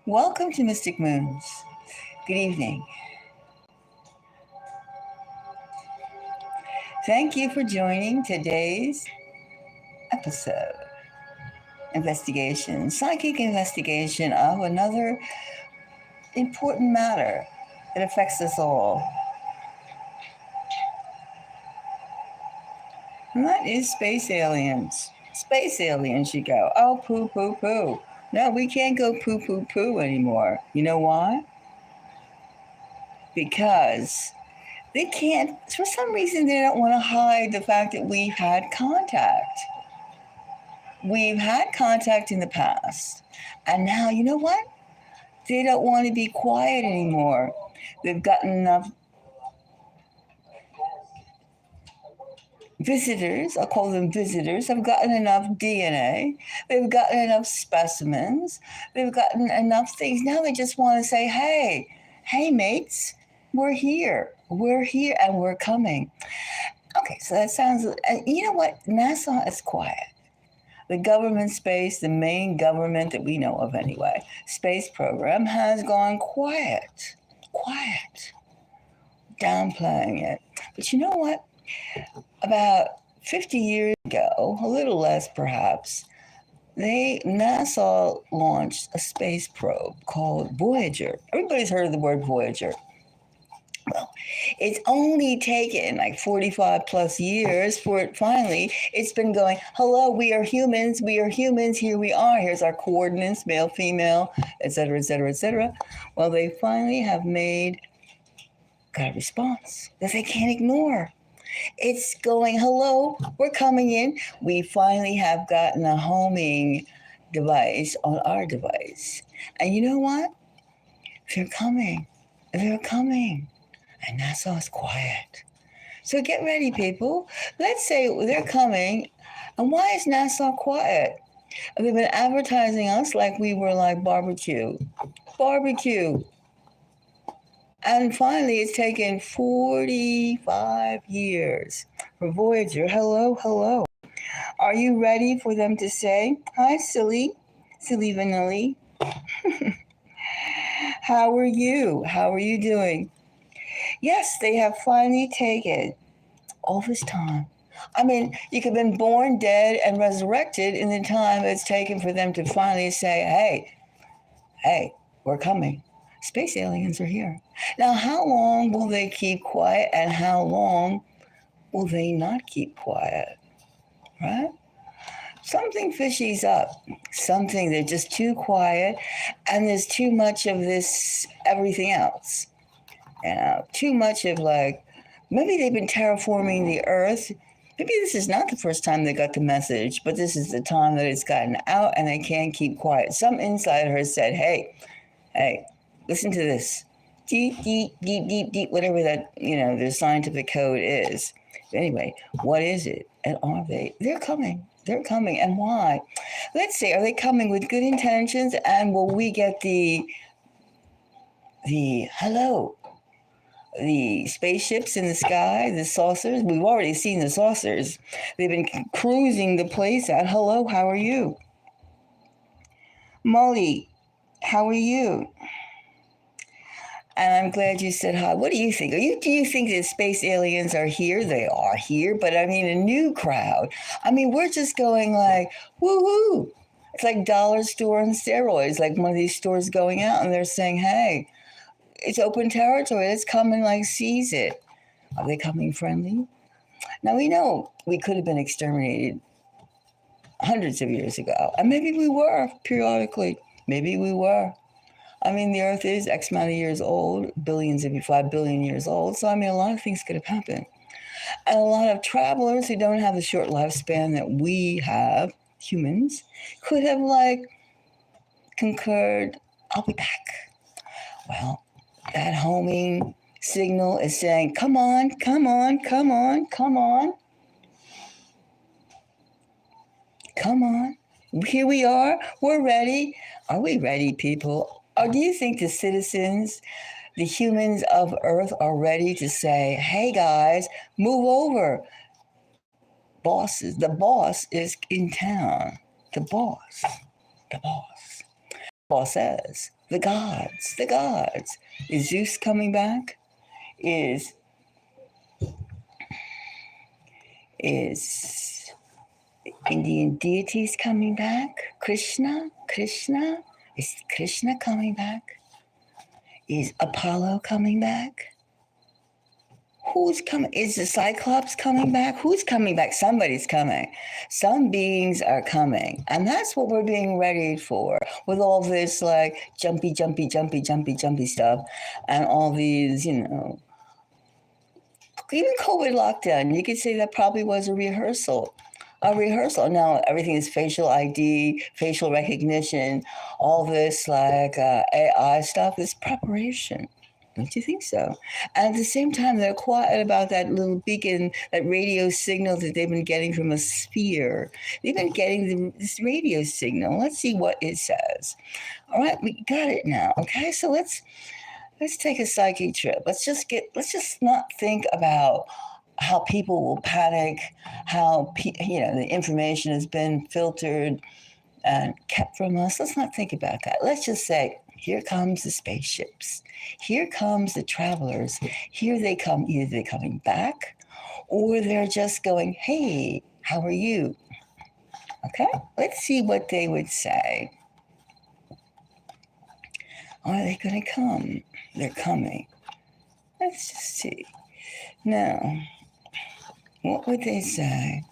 Welcome to Mystic Moons. Good evening. Thank you for joining today's episode. Psychic investigation of another important matter that affects us all. And that is space aliens. Space aliens, you go, oh, poo, poo, poo. No, we can't go poo, poo, poo anymore. You know why? Because they can't, for some reason, they don't want to hide the fact that we've had contact. We've had contact in the past. And now, you know what? They don't want to be quiet anymore. They've gotten enough visitors, I'll call them visitors, have gotten enough DNA. They've gotten enough specimens. They've gotten enough things. Now they just want to say, hey, mates, we're here. We're here and we're coming. Okay, so that sounds, you know what? NASA is quiet. The government space, the main government that we know of anyway, space program has gone quiet, downplaying it. But you know what? About 50 years ago, a little less perhaps, NASA launched a space probe called Voyager. Everybody's heard of the word Voyager. Well, it's only taken like 45 plus years for it finally, it's been going, hello, we are humans, here we are, here's our coordinates, male, female, etc., etc., etc. Well, they finally have got a response that they can't ignore. It's going, hello, we're coming in. We finally have gotten a homing device on our device. And you know what? They're coming. And NASA is quiet. So get ready, people. Let's say they're coming. And why is NASA quiet? They've been advertising us like we were like barbecue. And finally, it's taken 45 years for Voyager. Hello. Are you ready for them to say, hi, silly vanilli? How are you? How are you doing? Yes, they have finally taken all this time. I mean, you could have been born, dead, and resurrected in the time it's taken for them to finally say, hey, we're coming. Space aliens are here. Now, how long will they keep quiet and how long will they not keep quiet? Right? Something fishy's up. Something, they're just too quiet and there's too much of this everything else. Too much of like, maybe they've been terraforming the earth. Maybe this is not the first time they got the message, but this is the time that it's gotten out and they can't keep quiet. Some insider has said, hey, listen to this. Deep, whatever that, the scientific code is. Anyway, what is it? And are they? They're coming. And why? Let's see, are they coming with good intentions? And will we get the hello? The spaceships in the sky, the saucers. We've already seen the saucers. They've been cruising the place out. Hello, how are you? Molly, how are you? And I'm glad you said hi. What do you think? Do you think that space aliens are here? They are here, but I mean a new crowd. I mean, we're just going like, woo-hoo. It's like dollar store on steroids, like one of these stores going out and they're saying, hey, it's open territory. Let's come and like seize it. Are they coming friendly? Now we know we could have been exterminated hundreds of years ago. And maybe we were periodically. Maybe we were. I mean, the earth is X amount of years old, 5 billion years old. So, I mean, a lot of things could have happened. And a lot of travelers who don't have the short lifespan that we have, humans, could have like concurred, I'll be back. Well, that homing signal is saying, come on. Here we are. We're ready. Are we ready, people? Or do you think the citizens, the humans of Earth are ready to say, hey, guys, move over? The boss is in town. The boss. Paul says, the gods. Is Zeus coming back? Is Indian deities coming back? Krishna? Is Krishna coming back? Is Apollo coming back? Who's coming? Is the Cyclops coming back? Who's coming back? Somebody's coming. Some beings are coming. And that's what we're being ready for with all this like jumpy stuff and all these, even COVID lockdown. You could say that probably was a rehearsal. Now everything is facial ID, facial recognition, all this like AI stuff is preparation. Don't you think so? And at the same time, they're quiet about that little beacon, that radio signal that they've been getting from a sphere. They've been getting this radio signal. Let's see what it says. All right, we got it now. Okay, so let's take a psyche trip. Let's just not think about how people will panic, how the information has been filtered and kept from us. Let's not think about that. Let's just say, here comes the spaceships. Here comes the travelers. Here they come. Either they're coming back or they're just going, hey, how are you? Okay, let's see what they would say. Are they going to come? They're coming. Let's just see. Now, what would they say?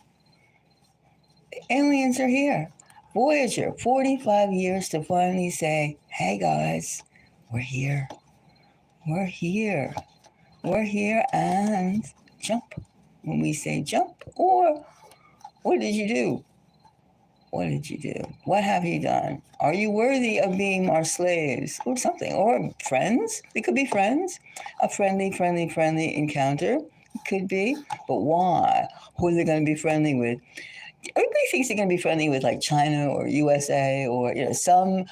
The aliens are here. Voyager, 45 years to finally say, hey guys, we're here. We're here. We're here and jump. When we say jump, or what did you do? What did you do? What have you done? Are you worthy of being our slaves or something? Or friends? It could be friends. A friendly encounter. It could be. But why? Who are they going to be friendly with? Everybody thinks they're going to be friendly with like China or USA or some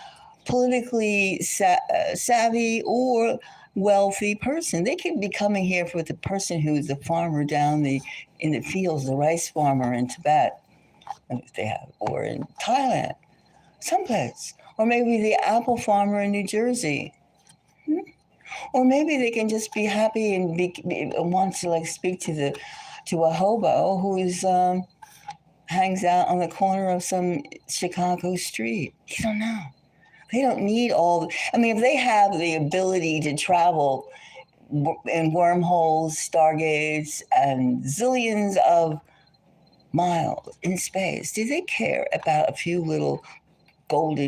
politically savvy or wealthy person. They could be coming here with the person who is the farmer down in the fields, the rice farmer in Tibet, if they have, or in Thailand, someplace, or maybe the apple farmer in New Jersey. Or maybe they can just be happy and want to like speak to a hobo who's hangs out on the corner of some Chicago street. You don't know. They don't need if they have the ability to travel in wormholes, stargates, and zillions of miles in space, do they care about a few little gold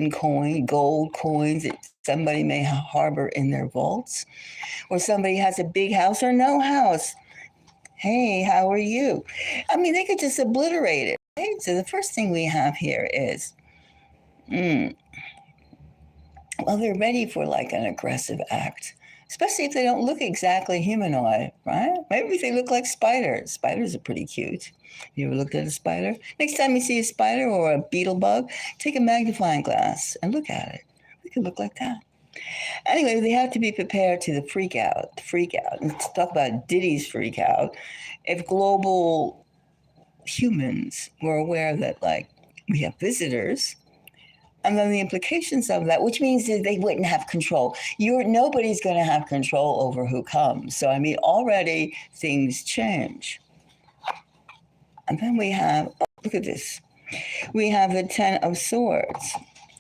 coins that somebody may harbor in their vaults? Or somebody has a big house or no house. Hey, how are you? They could just obliterate it. Right? So the first thing we have here is, they're ready for like an aggressive act, especially if they don't look exactly humanoid, right? Maybe they look like spiders. Spiders are pretty cute. You ever looked at a spider? Next time you see a spider or a beetle bug, take a magnifying glass and look at it. It could look like that. Anyway, they have to be prepared to the freak out. And to talk about Diddy's freak out, if global humans were aware that like we have visitors, and then the implications of that, which means that they wouldn't have control. Nobody's going to have control over who comes. So already things change. And then we have, look at this. We have the 10 of Swords.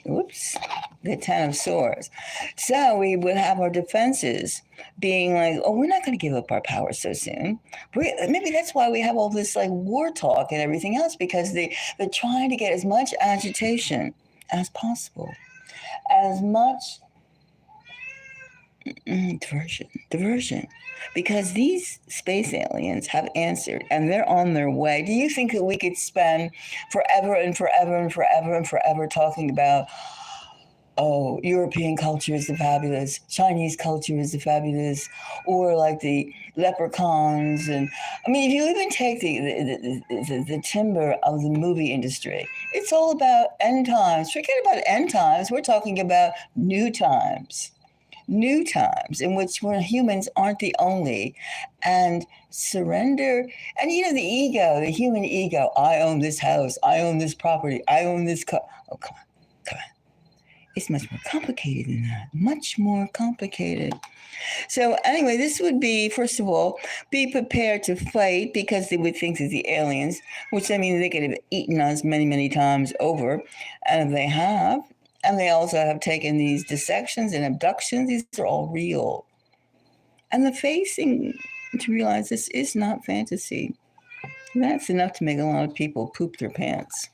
Oops, the 10 of Swords. So we would have our defenses being like, oh, we're not going to give up our power so soon. Maybe that's why we have all this like war talk and everything else, because they're trying to get as much agitation as possible, as much diversion, because these space aliens have answered and they're on their way. Do you think that we could spend forever talking about, oh, European culture is the fabulous, Chinese culture is the fabulous, or like the leprechauns? And if you even take the timber of the movie industry, it's all about end times. Forget about end times. We're talking about new times in which where humans aren't the only, and surrender. And the human ego, I own this house, I own this property, I own this car. Oh, come on. It's much more complicated than that. Much more complicated. So anyway, this would be, first of all, be prepared to fight because they would think that the aliens, which I mean they could have eaten us many, many times over, and they have, and they also have taken these dissections and abductions. These are all real. And the facing to realize this is not fantasy. That's enough to make a lot of people poop their pants.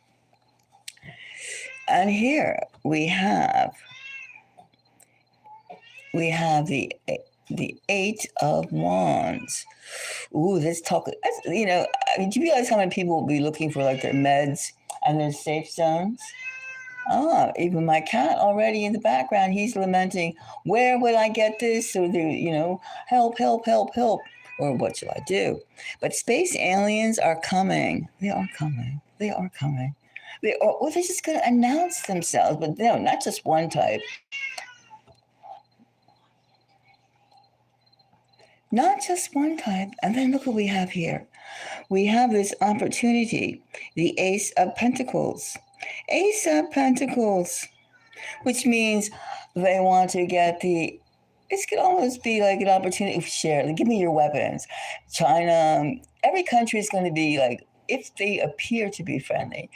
And here we have the Eight of Wands. Ooh, let's talk. You know, I mean, do you realize how many people will be looking for like their meds and their safe zones? Ah, even my cat already in the background, he's lamenting, where will I get this? So the, help, help, help, help. Or what shall I do? But space aliens are coming. They are coming. They are coming. They're just going to announce themselves, but no, not just one type. Not just one type. And then look what we have here. We have this opportunity, the Ace of Pentacles. Ace of Pentacles, which means they want to get this could almost be like an opportunity to share. Like, give me your weapons. China, every country is going to be like, if they appear to be friendly.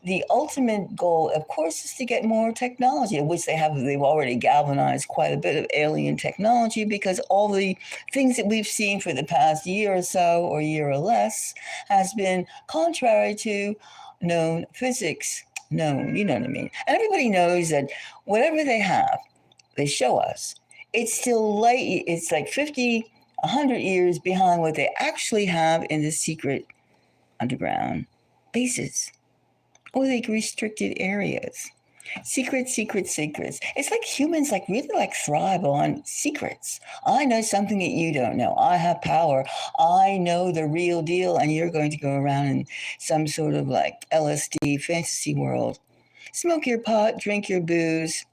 The ultimate goal, of course, is to get more technology, which they've already galvanized quite a bit of alien technology because all the things that we've seen for the past year or so, or year or less, has been contrary to known physics. Known, you know what I mean? And everybody knows that whatever they have, they show us. It's still light, it's like 50, 100 years behind what they actually have in the secret underground bases or the restricted areas. Secrets. It's like humans really thrive on secrets. I know something that you don't know. I have power. I know the real deal, and you're going to go around in some sort of like LSD fantasy world. Smoke your pot, drink your booze,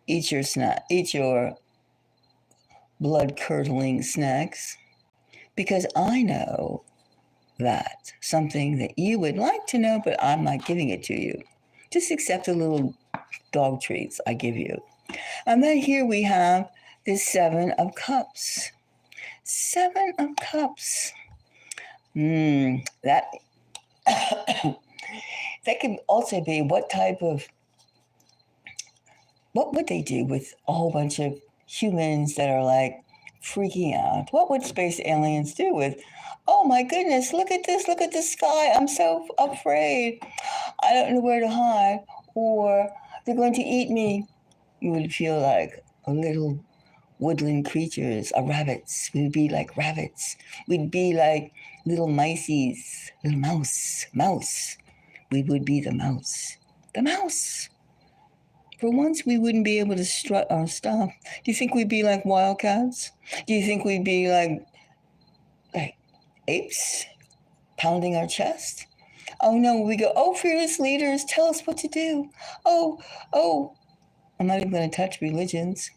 eat your blood-curdling snacks, because I know that something that you would like to know, but I'm not giving it to you. Just accept the little dog treats I give you. And then here we have the Seven of Cups. Seven of Cups. That that could also be what would they do with a whole bunch of humans that are like freaking out? What would space aliens do with, oh my goodness, look at this, look at the sky, I'm so afraid, I don't know where to hide, or they're going to eat me? You would feel like a little woodland creatures, rabbits. We would be like rabbits. We'd be like little miceies, little mouse. We would be the mouse. The mouse. For once, we wouldn't be able to strut our stuff. Do you think we'd be like wildcats? Do you think we'd be like apes pounding our chest? Oh no, we go, oh, fearless leaders, tell us what to do. Oh, I'm not even going to touch religions.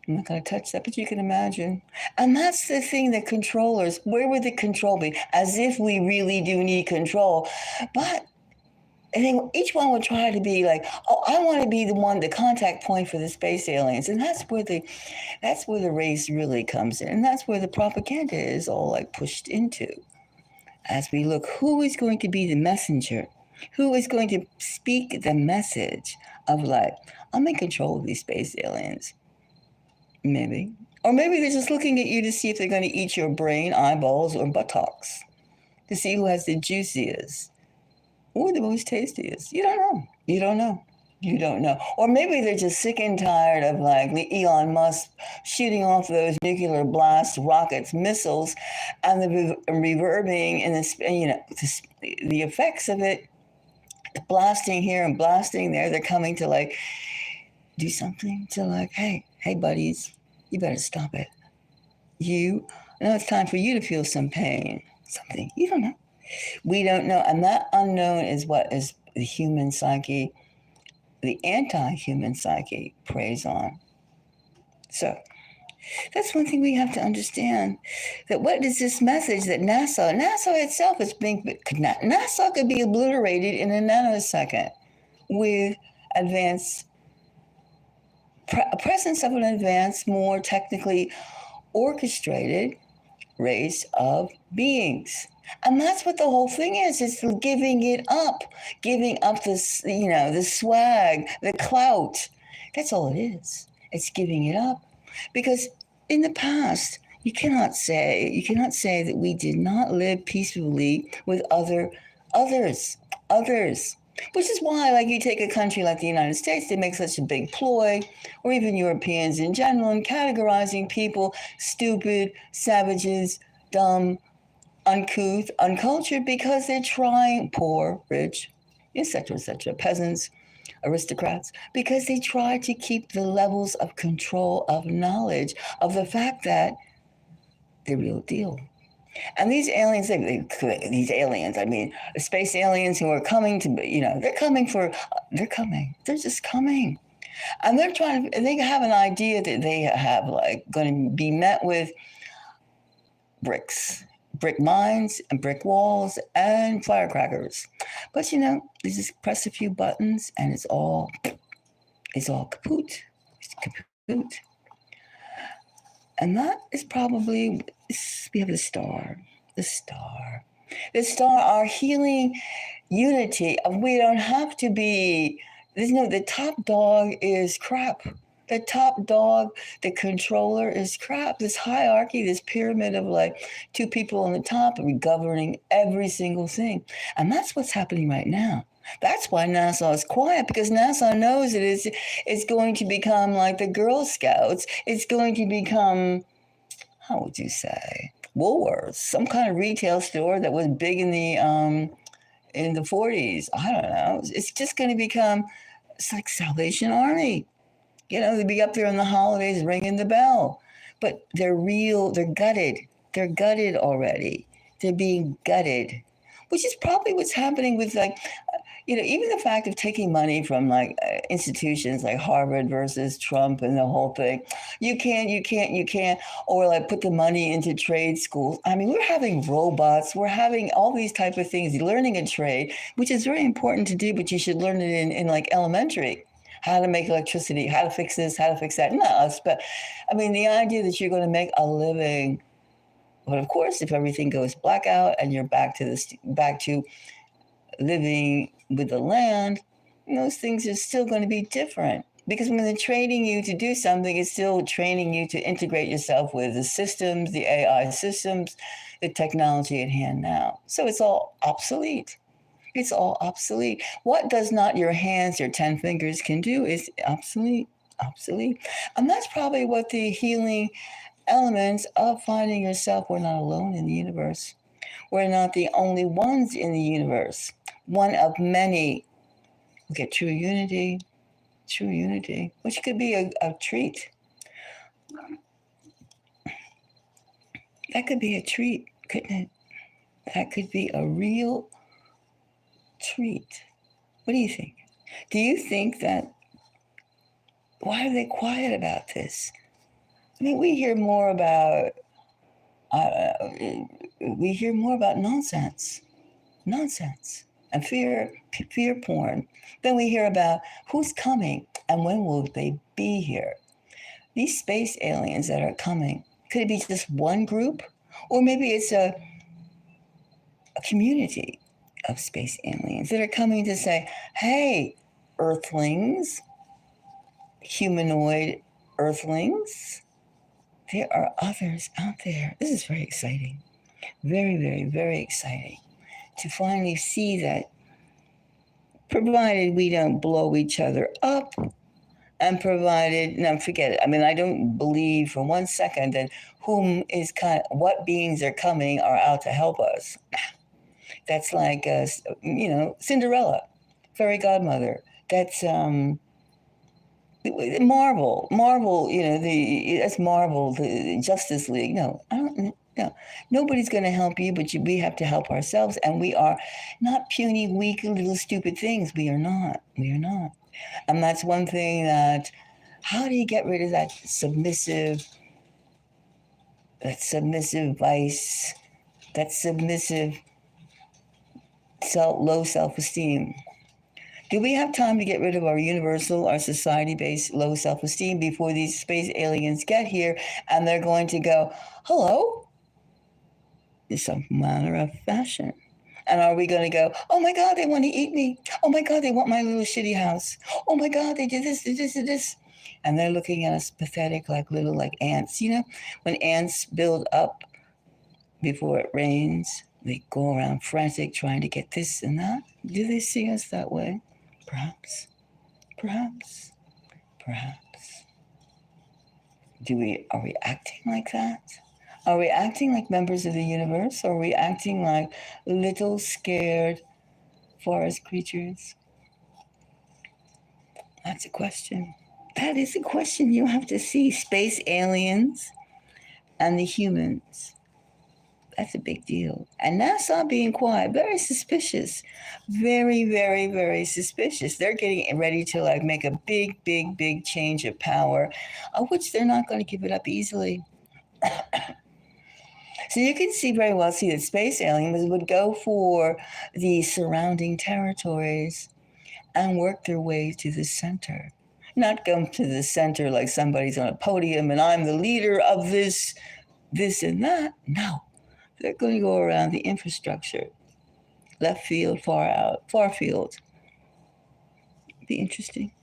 I'm not going to touch that, but you can imagine. And that's the thing that controllers, where would the control be? As if we really do need control. But I think each one would try to be like, oh, I want to be the contact point for the space aliens. And that's where the race really comes in. And that's where the propaganda is all like pushed into. As we look, who is going to be the messenger? Who is going to speak the message of like, I'm in control of these space aliens? Maybe. Or maybe they're just looking at you to see if they're going to eat your brain, eyeballs, or buttocks. To see who has the juiciest or the most tastiest. You don't know. Or maybe they're just sick and tired of like Elon Musk shooting off those nuclear blast rockets, missiles, and the reverbing and the effects of it, blasting here and blasting there. They're coming to like do something to like, hey buddies, you better stop it. Now it's time for you to feel some pain. Something you don't know. We don't know. And that unknown is what is the human psyche, the anti-human psyche preys on. So that's one thing we have to understand, that what is this message that NASA itself is NASA could be obliterated in a nanosecond with advanced a presence of an advanced, more technically orchestrated race of beings. And that's what the whole thing is. It's giving up this, the swag, the clout. That's all it is. It's giving it up. Because in the past, you cannot say that we did not live peacefully with others. Which is why, like, you take a country like the United States, they make such a big ploy, or even Europeans in general, in categorizing people stupid, savages, dumb, uncouth, uncultured, because they're trying, poor, rich, etc., peasants, aristocrats, because they try to keep the levels of control of knowledge of the fact that the real deal. And these aliens, I mean, space aliens who are coming to, they're coming. They're just coming. And they have an idea that they have, like, going to be met with brick mines and brick walls and firecrackers. But, they just press a few buttons and it's all kaput. It's kaput. And that is probably, we have the star, our healing unity. We don't have to be, the top dog is crap. The top dog, the controller is crap. This hierarchy, this pyramid of like two people on the top governing every single thing. And that's what's happening right now. That's why NASA is quiet, because NASA knows that it's going to become like the Girl Scouts. It's going to become, how would you say, Woolworths, some kind of retail store that was big in the 40s. I don't know. It's just going to become, it's like Salvation Army. They'd be up there in the holidays ringing the bell. But they're gutted. They're gutted already. They're being gutted, which is probably what's happening with, like, even the fact of taking money from, like, institutions like Harvard versus Trump and the whole thing. You can't, or like put the money into trade schools. I mean, we're having robots. We're having all these type of things, learning a trade, which is very important to do, but you should learn it in like elementary. How to make electricity, how to fix this, how to fix that. Not us, but I mean, the idea that you're going to make a living. But of course, if everything goes blackout and you're back to living with the land, those things are still going to be different. Because when they're training you to do something, it's still training you to integrate yourself with the systems, the AI systems, the technology at hand now. So it's all obsolete. It's all obsolete. What does not your hands, your 10 fingers can do is obsolete. And that's probably what the healing elements of finding yourself. We're not alone in the universe. We're not the only ones in the universe. One of many. Look at true unity, which could be a treat. That could be a treat, couldn't it? That could be a real treat. What do you think? Do you think that, why are they quiet about this? I mean, we hear more about nonsense and fear porn. Then we hear about who's coming and when will they be here. These space aliens that are coming, could it be just one group, or maybe it's a community of space aliens that are coming to say, hey, earthlings, humanoid earthlings, there are others out there. This is very exciting. Very, very, very exciting to finally see that, provided we don't blow each other up, and provided, no, forget it. I mean, I don't believe for 1 second that what beings are coming are out to help us. That's like, Cinderella, fairy godmother. That's Marvel. That's Marvel, the Justice League. No, I don't. No, nobody's going to help you, but we have to help ourselves. And we are not puny, weak, little stupid things. We are not. And that's one thing that, how do you get rid of that submissive vice, that submissive low self-esteem? Do we have time to get rid of our universal, our society-based low self-esteem before these space aliens get here and they're going to go, hello? In some manner of fashion. And are we going to go, oh my God, they want to eat me. Oh my God, they want my little shitty house. Oh my God, they did this, did this, did this. And they're looking at us pathetic like little like ants. You know, when ants build up before it rains, they go around frantic trying to get this and that. Do they see us that way? Perhaps. Perhaps. Perhaps. Are we acting like that? Are we acting like members of the universe? Or are we acting like little scared forest creatures? That's a question. That is a question you have to see. Space aliens and the humans. That's a big deal. And NASA being quiet, very suspicious. Very, very, very suspicious. They're getting ready to like make a big, big, big change of power, of which they're not going to give it up easily. So you can see that space aliens would go for the surrounding territories and work their way to the center. Not come to the center like somebody's on a podium and I'm the leader of this and that. No, they're going to go around the infrastructure. Left field, far field. Be interesting.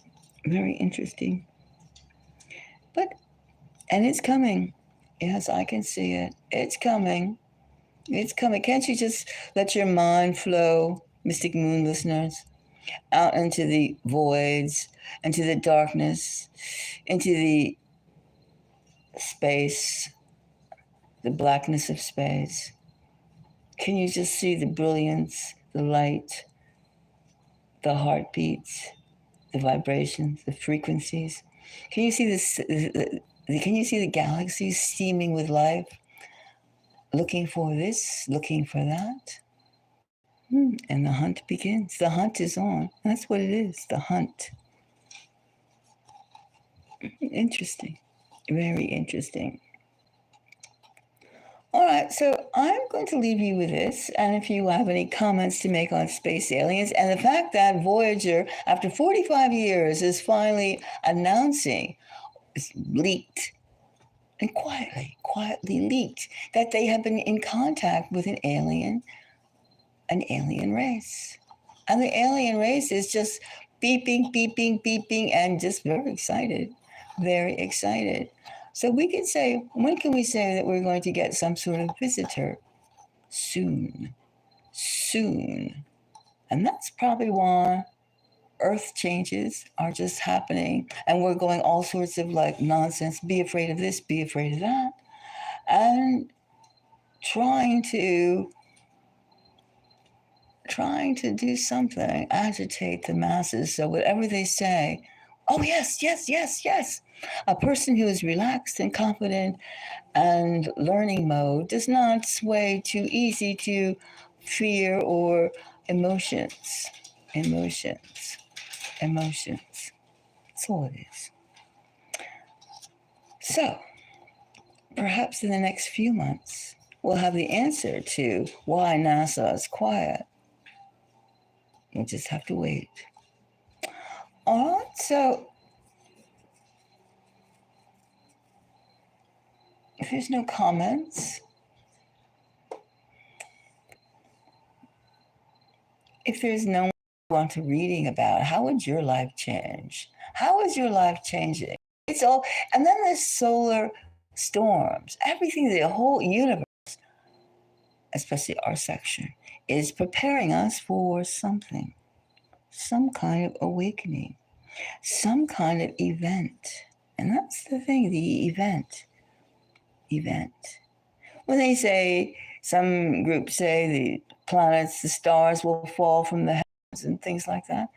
Very interesting. And it's coming. Yes, I can see it. It's coming. It's coming. Can't you just let your mind flow, Mystic Moon listeners, out into the voids, into the darkness, into the space, the blackness of space? Can you just see the brilliance, the light, the heartbeats, the vibrations, the frequencies? Can you see this? Can you see the galaxies steaming with life, looking for this, looking for that? And the hunt begins. The hunt is on. That's what it is, the hunt. Interesting. Very interesting. All right, so I'm going to leave you with this. And if you have any comments to make on space aliens and the fact that Voyager, after 45 years, is finally announcing, it's leaked, and quietly leaked, that they have been in contact with an alien race. And the alien race is just beeping, beeping, beeping, and just very excited. Very excited. So we can say, when can we say that we're going to get some sort of visitor? Soon. Soon. And that's probably why Earth changes are just happening. And we're going all sorts of like nonsense. Be afraid of this, be afraid of that. And trying to do something, agitate the masses. So whatever they say, oh, yes, yes, yes, yes. A person who is relaxed and confident and learning mode does not sway too easy to fear or emotions. Emotions. That's all it is. So perhaps in the next few months, we'll have the answer to why NASA is quiet. We'll just have to wait. All right, so if there's no comments, if there's no one you want to reading about, how would your life change? How is your life changing? It's all, and then there's solar storms. Everything, the whole universe, especially our section, is preparing us for something, some kind of awakening, some kind of event. And that's the thing, the event. When they say, some groups say the planets, the stars will fall from the heavens and things like that,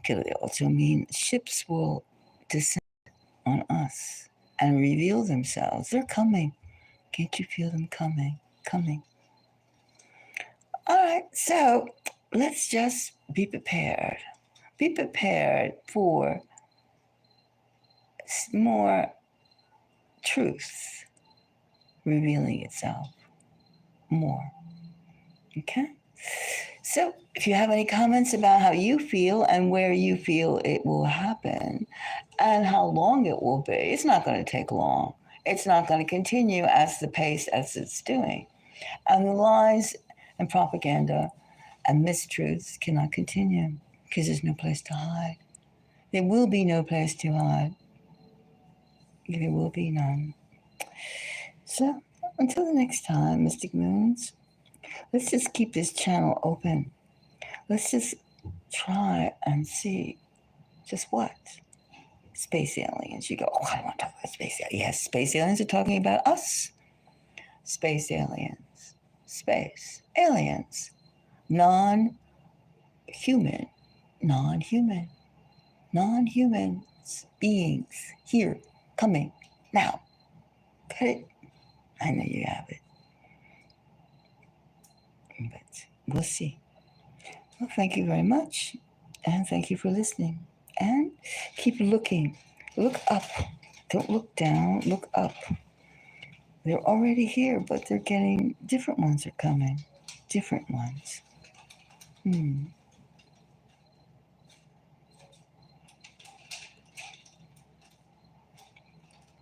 could they also mean ships will descend on us and reveal themselves? They're coming. Can't you feel them coming? All right, so let's just be prepared. Be prepared for more truth revealing itself more. Okay? So If you have any comments about how you feel and where you feel it will happen and how long it will be, it's not going to take long. It's not going to continue as the pace as it's doing. And the lies and propaganda and mistruths cannot continue because there's no place to hide. There will be no place to hide. There will be none. So, until the next time, Mystic Moons, let's just keep this channel open. Let's just try and see just what space aliens. You go, oh, I don't want to talk about space aliens. Yes, space aliens are talking about us. Space aliens. Space aliens. Non-human. Non-human. Non-humans. Beings. Here. Coming. Now. Got it? I know you have it. But we'll see. Well, thank you very much. And thank you for listening. And keep looking. Look up. Don't look down. Look up. They're already here, but they're getting different ones are coming. Different ones.